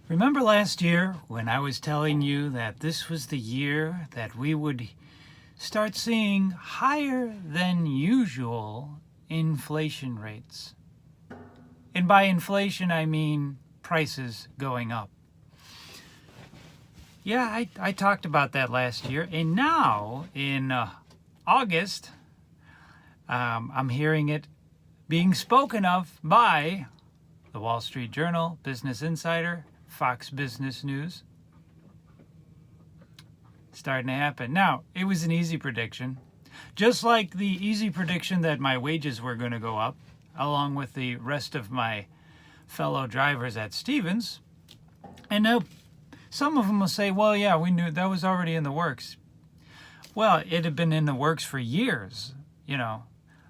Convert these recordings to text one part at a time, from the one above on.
Remember last year when I was telling you that this was the year that we would start seeing higher than usual inflation rates? And by inflation, I mean prices going up. Yeah, I talked about that last year. And now in August, I'm hearing it being spoken of by the Wall Street Journal, Business Insider, Fox Business News. Starting to happen. Now, it was an easy prediction. Just like the easy prediction that my wages were going to go up, along with the rest of my fellow drivers at Stevens. And now some of them will say, well, yeah, we knew that was already in the works. Well, it had been in the works for years,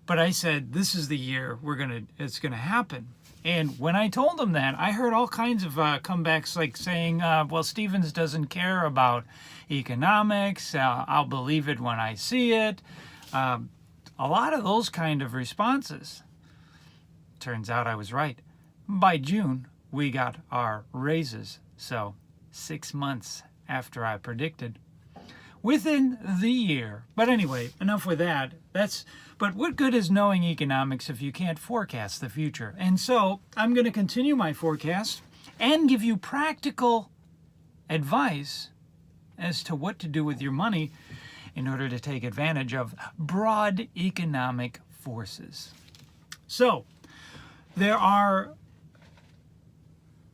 But I said, this is the year it's going to happen. And when I told them that, I heard all kinds of comebacks like saying, well, Stevens doesn't care about economics. I'll believe it when I see it. A lot of those kind of responses. Turns out I was right. By June, we got our raises. So 6 months after I predicted. Within the year. But anyway, enough with that. But what good is knowing economics if you can't forecast the future? And so I'm going to continue my forecast and give you practical advice as to what to do with your money in order to take advantage of broad economic forces. So there are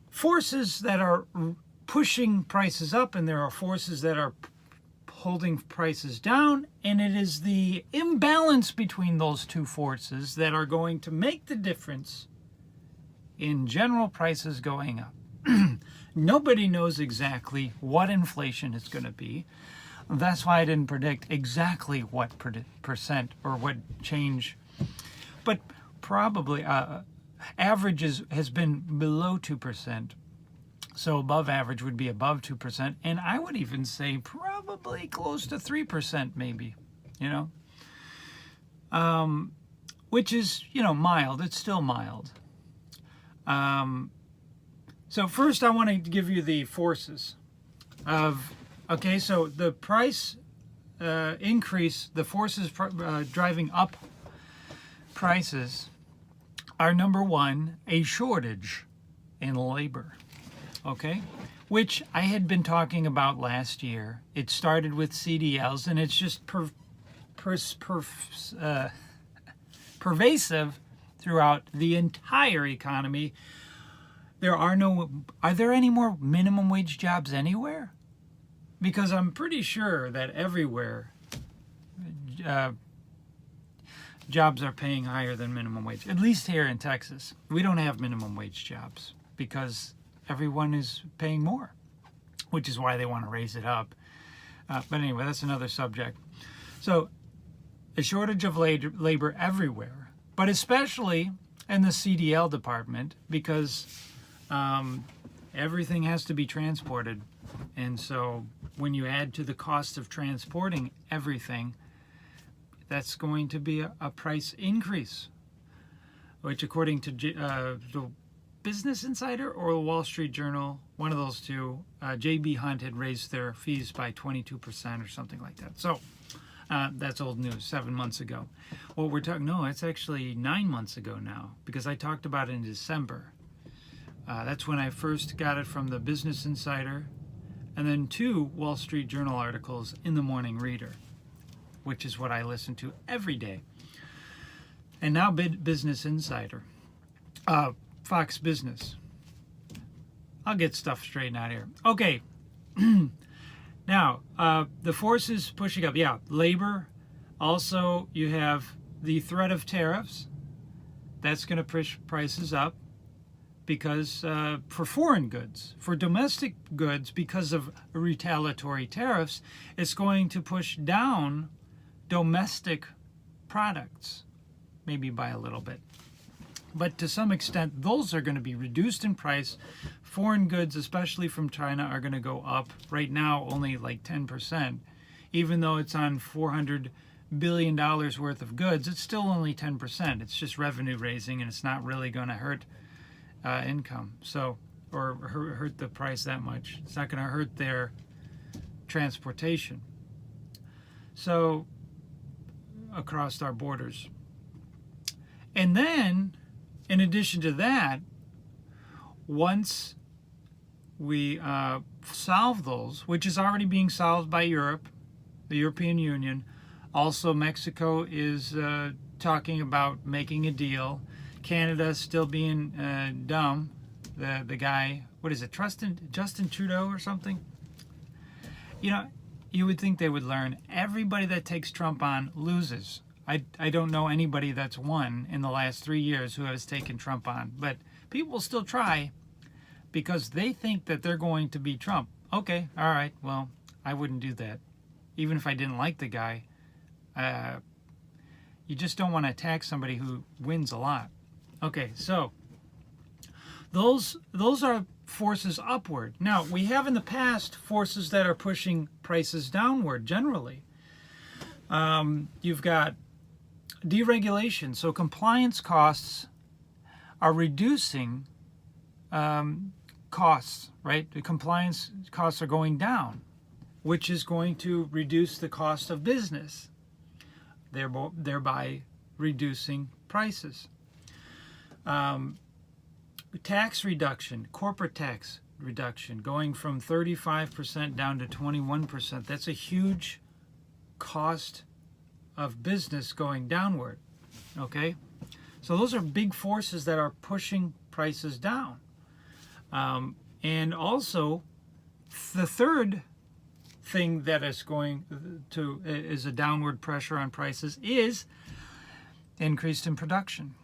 forces that are pushing prices up, and there are forces that are holding prices down, and it is the imbalance between those two forces that are going to make the difference in general prices going up. Nobody knows exactly what inflation is going to be. That's why I didn't predict exactly what percent or what change, but probably average has been below 2%. So above average would be above 2%. And I would even say probably close to 3% maybe, which is, mild. It's still mild. So first I want to give you the forces so the price increase, the forces driving up prices are, number one, a shortage in labor. Okay, which I had been talking about last year. It started with CDLs, and it's just pervasive throughout the entire economy. Are there any more minimum wage jobs anywhere? Because I'm pretty sure that everywhere jobs are paying higher than minimum wage. At least here in Texas, we don't have minimum wage jobs because everyone is paying more, which is why they want to raise it up. But anyway, that's another subject. So a shortage of labor everywhere, but especially in the CDL department, because everything has to be transported. And so when you add to the cost of transporting everything, that's going to be a price increase, which according to the Business Insider or the Wall Street Journal, one of those two, J.B. Hunt had raised their fees by 22% or something like that. So that's old news, 7 months ago. Well, it's actually 9 months ago now, because I talked about it in December. That's when I first got it from the Business Insider, and then 2 Wall Street Journal articles in the Morning Reader, which is what I listen to every day. And now Business Insider. Fox Business. I'll get stuff straightened out here. Okay. Now, the forces pushing up. Yeah, labor. Also, you have the threat of tariffs. That's going to push prices up because for foreign goods. For domestic goods, because of retaliatory tariffs, it's going to push down domestic products, maybe by a little bit. But to some extent, those are going to be reduced in price. Foreign goods, especially from China, are going to go up. Right now, only like 10%. Even though it's on $400 billion worth of goods, it's still only 10%. It's just revenue raising, and it's not really going to hurt income. So, or hurt the price that much. It's not going to hurt their transportation. So across our borders. And then, in addition to that, once we solve those, which is already being solved by Europe, the European Union, also Mexico is talking about making a deal. Canada's still being dumb. The guy, what is it, Justin Trudeau or something? You know, you would think they would learn. Everybody that takes Trump on loses. I don't know anybody that's won in the last 3 years who has taken Trump on. But people will still try because they think that they're going to beat Trump. Okay, all right, well, I wouldn't do that. Even if I didn't like the guy. You just don't want to attack somebody who wins a lot. Okay, so those are forces upward. Now, we have in the past forces that are pushing prices downward generally. You've got deregulation. So compliance costs are reducing costs, right? The compliance costs are going down, which is going to reduce the cost of business, thereby reducing prices. Tax reduction, corporate tax reduction, going from 35% down to 21%. That's a huge cost of business going downward. Okay? So those are big forces that are pushing prices down. And also, the third thing that is going to is a downward pressure on prices is increased in production.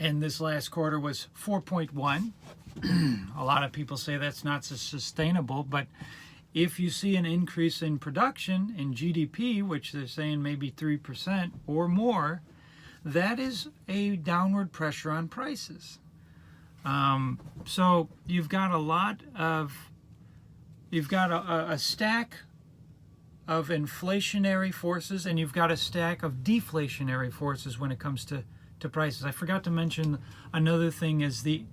And this last quarter was 4.1. A lot of people say that's not sustainable, but if you see an increase in production in GDP, which they're saying maybe 3% or more, that is a downward pressure on prices. So you've got a stack of inflationary forces, and you've got a stack of deflationary forces when it comes to prices. I forgot to mention another thing is the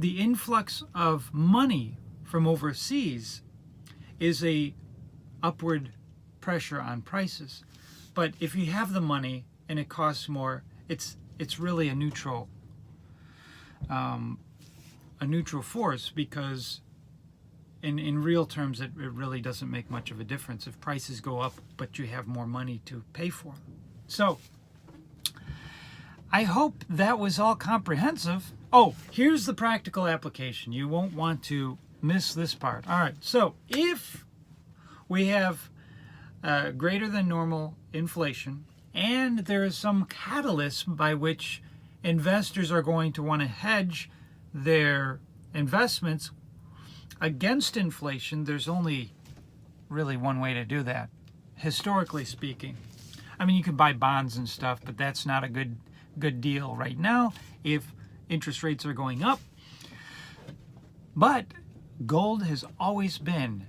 influx of money from overseas is a upward pressure on prices. But if you have the money and it costs more, it's really a neutral force, because in real terms it really doesn't make much of a difference if prices go up but you have more money to pay for them. So I hope that was all comprehensive. Oh, here's the practical application. You won't want to miss this part. All right, so if we have greater than normal inflation and there is some catalyst by which investors are going to want to hedge their investments against inflation, there's only really one way to do that, historically speaking. I mean, you could buy bonds and stuff, but that's not a good deal right now if interest rates are going up. But gold has always been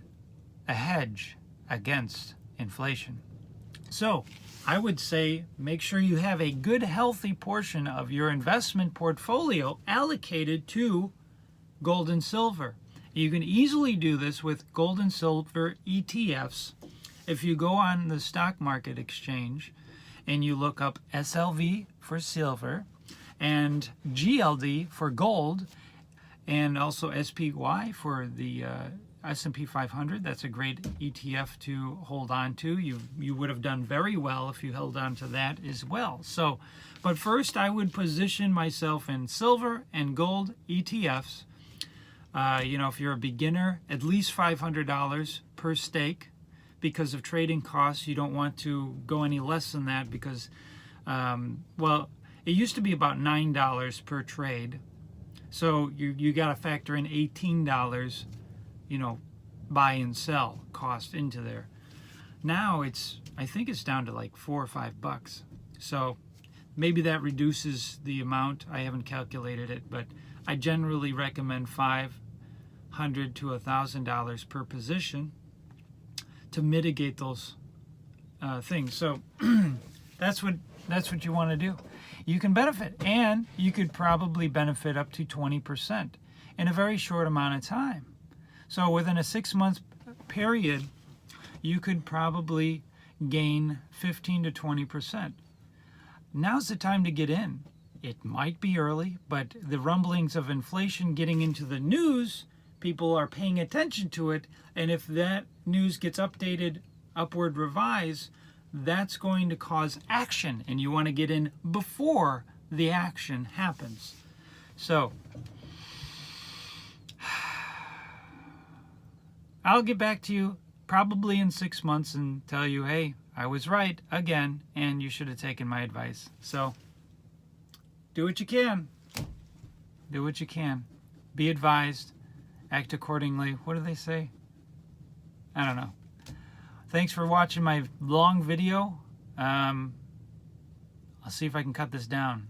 a hedge against inflation. So I would say make sure you have a good, healthy portion of your investment portfolio allocated to gold and silver. You can easily do this with gold and silver ETFs. If you go on the stock market exchange and you look up SLV for silver and GLD for gold, and also SPY for the S&P 500, that's a great ETF to hold on to. You would have done very well if you held on to that as well. So, but first I would position myself in silver and gold ETFs. If you're a beginner, at least $500 per stake. Because of trading costs, you don't want to go any less than that because, it used to be about $9 per trade. So you got to factor in $18, buy and sell cost into there. Now I think it's down to like $4 or $5. So maybe that reduces the amount. I haven't calculated it, but I generally recommend $500 to $1,000 per position to mitigate those things. So that's what you want to do. You can benefit, and you could probably benefit up to 20%. in a very short amount of time. So within a 6-month period, you could probably gain 15 to 20%. Now's the time to get in. It might be early, but the rumblings of inflation getting into the news, people are paying attention to it, and if that news gets updated, upward revised, that's going to cause action, and you want to get in before the action happens. So I'll get back to you probably in 6 months and tell you, hey, I was right again, and you should have taken my advice. So do what you can. Do what you can. Be advised. Act accordingly. What do they say? I don't know. Thanks for watching my long video. I'll see if I can cut this down.